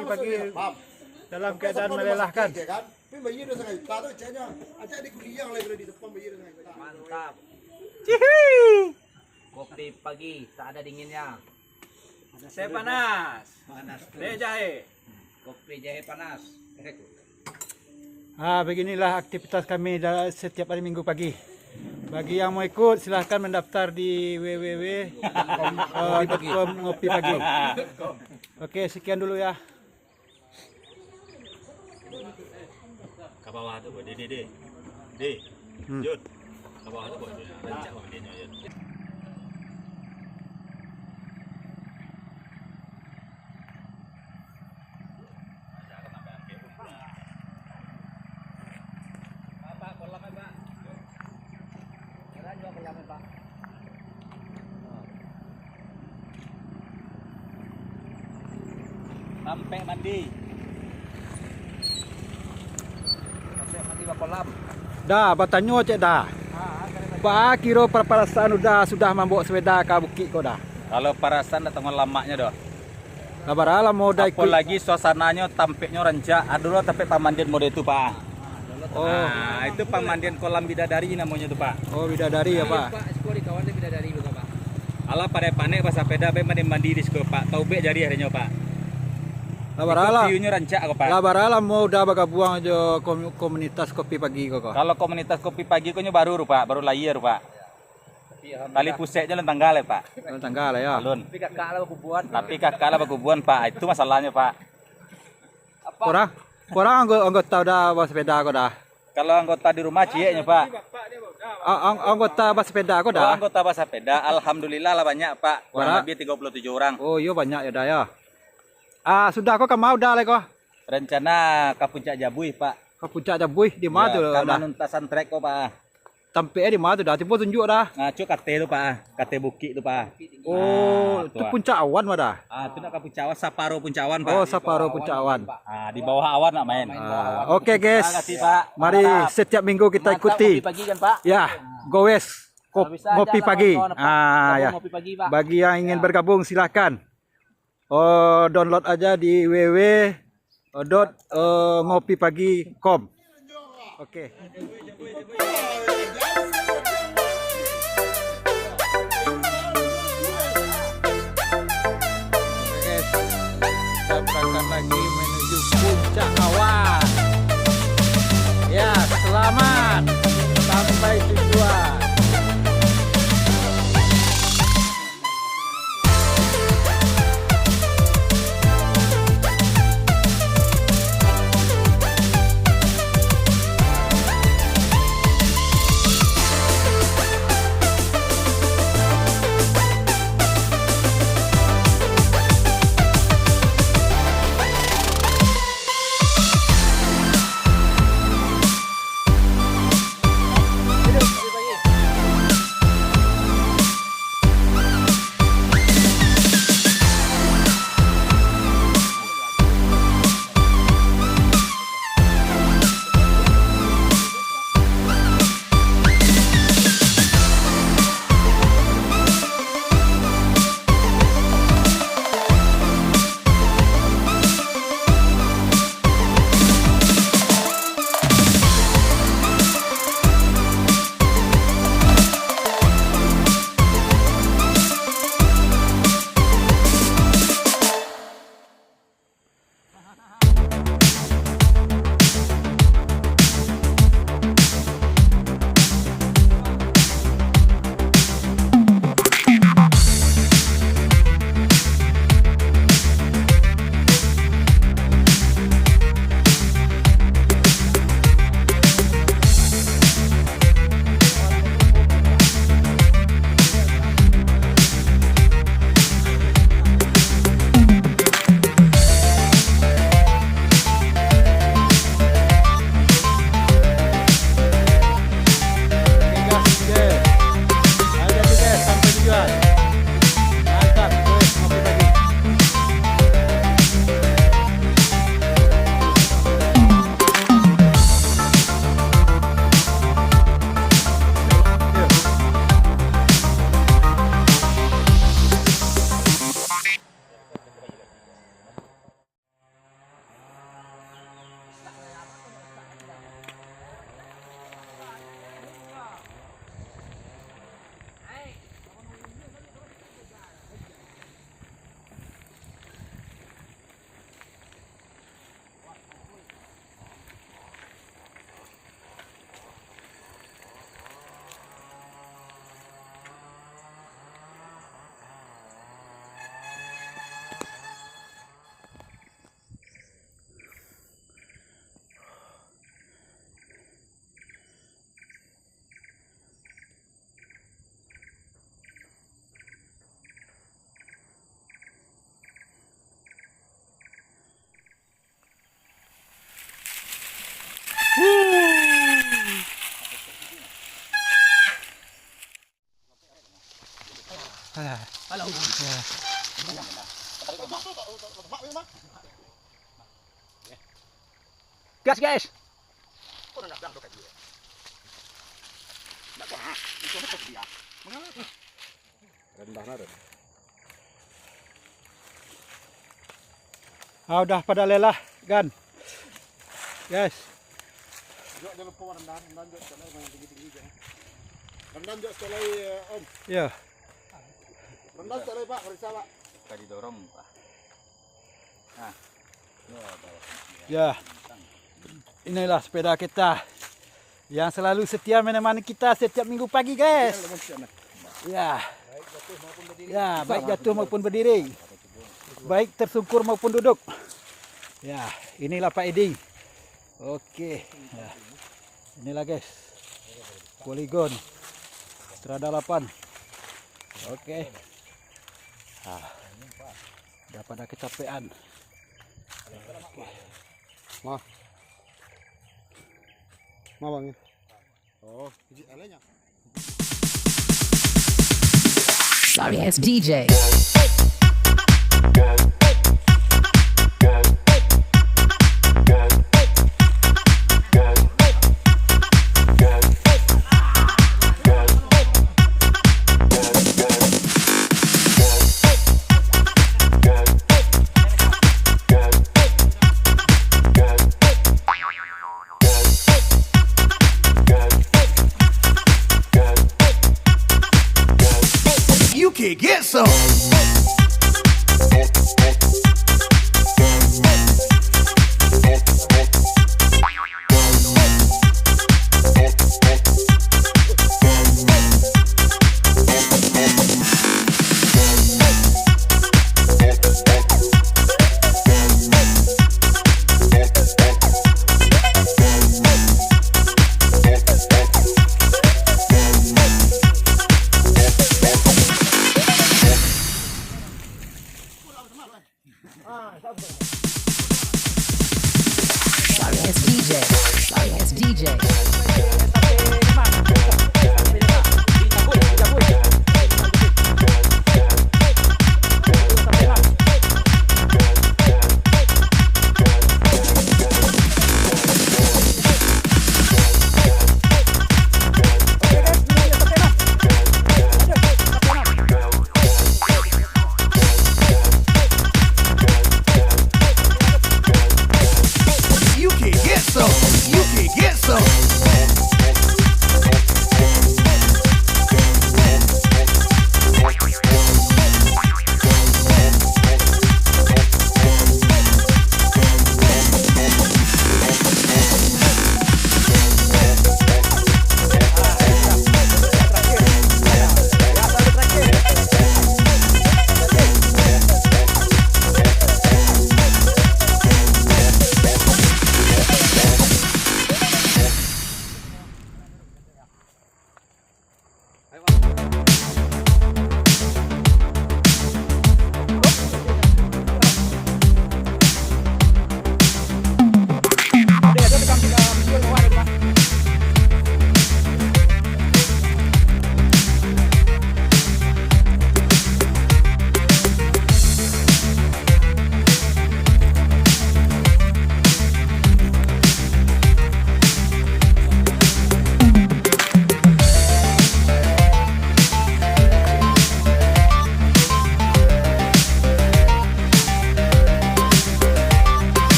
ngopi pagi dalam keadaan melelahkan. Mantap. Cihi. Kopi pagi, tak ada dinginnya. Saya panas. Saya jahe. Kopi jahe panas. Beginilah aktivitas kami setiap hari Minggu pagi. Bagi yang mau ikut silahkan mendaftar di www.ngopi pagi. Oke, sekian dulu ya. Ke bawah tu buat de. Jod. Ke bawah tu buat rancak buat dia Jod. Sampai mandi kolam. Dah, bertanya cek dah. Pak kira perasaan sudah membawa sepeda ke bukit kau dah. Kalau parasan datang lamanya doh. Kabar alam mau dah ikut. Apalagi suasananya tampaknya rancak. Aduh tapi pamandian mode itu Pak. Oh, Nah, itu pamandian kolam bidadari namanya tuh Pak. oh bidadari ya Pak. Pak, sekolah di kawan dia bidadari juga Pak. Alah pada panik pas sepeda be mandi di sekolah Pak. Tahu be jadi harinya Pak. Kabar alam. View-nya rancak kok Pak. Kabar alam mau dah baga buang aja komunitas kopi pagi kok. Kalau komunitas kopi pagi kau baru Pak, baru lahir Pak. Tali puseknya lentang gale Pak. Tanggal ya. Alun. Tapi kakak lah kubuan. Tapi kakak lah bagubuan Pak, itu masalahnya Pak. Korang anggota udah bawa sepeda kok dah. Kalau anggota di rumah cieknya Pak. Anggota bawa sepeda kok Kalau dah. anggota bahasa sepeda, alhamdulillah lah banyak Pak. Kurang lebih 37 orang. Oh iya banyak ya dah ya. Sudah kok mau dah le kok. Rencana ke puncak Jabuih Pak. Ke puncak Jabuih di mana tuh Karena dah? nuntasan trek kok Pak. Tampaknya di mana tuh dah? Tiba tunjuk dah. Nah, cu kate itu Pak, kate bukit itu Pak. Oh, Nah, itu tuh. puncak awan mah dah. Itu nak ke puncak awan, Saparo puncak awan Pak. Oh, Saparo puncak awan. Di bawah awan nak main. Oke guys, Terima kasih Pak. mari setiap minggu kita ikuti. Kopi pagi kan Pak? Ya, gowes ngopi pagi. Ya. Ngopi pagi Pak. Bagi yang ingin bergabung silahkan. Download aja di www.ngopipagi.com. Oke. Guys, kita berangkat lagi menuju puncak awan. Ya, selamat sampai tujuan. Gas guys. Udah pada lelah kan, guys. Jangan lupa rendang jok sekali yang tinggi-tinggi jangan. Rendang jok sekali Om. Ya, Rendang sekali Pak, periksa Pak. Tadi dorong Pak. Nah. ya. Inilah sepeda kita yang selalu setia menemani kita setiap minggu pagi, guys. Ya, ya, baik jatuh maupun berdiri, baik tersungkur maupun duduk. Ya, inilah Pak Edi. Oke, ya. Inilah guys, poligon strada 8. Oke, udah pada kecapean. Ma Bang. Oh, hiji alenya. Sorry ass DJ. You can get some. Sorry ass DJ. Sorry ass DJ. You can get some. You can get some.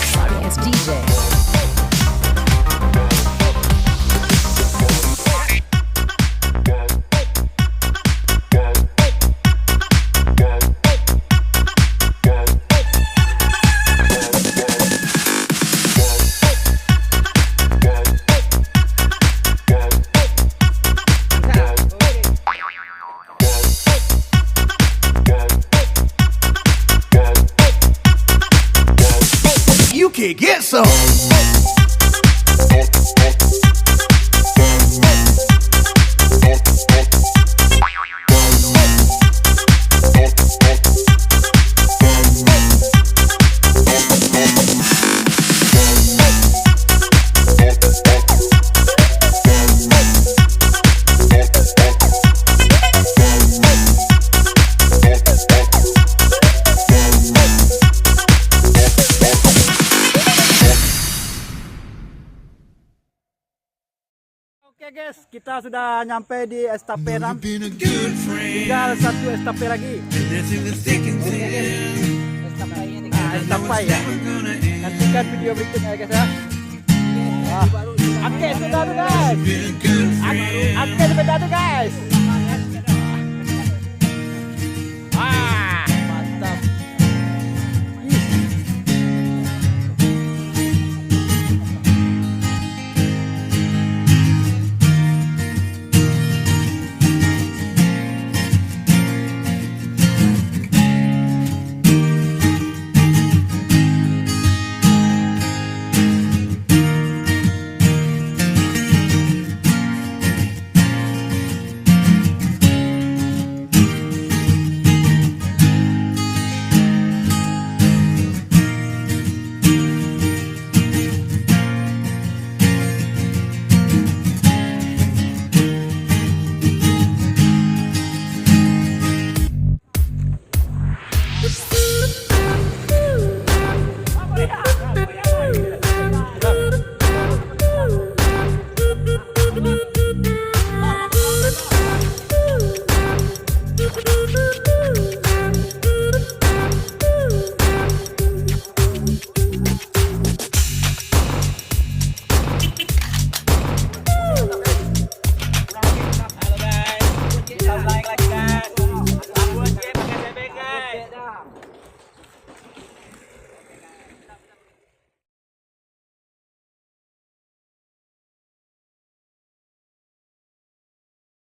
Sorry ass DJ. You can get some. Oke guys, kita sudah nyampe di estape 6. Tinggal satu estape lagi. Estape ya. Nantikan video berikutnya ya guys ya. Oke, sudah tuh guys. Oke, sepeda tuh guys.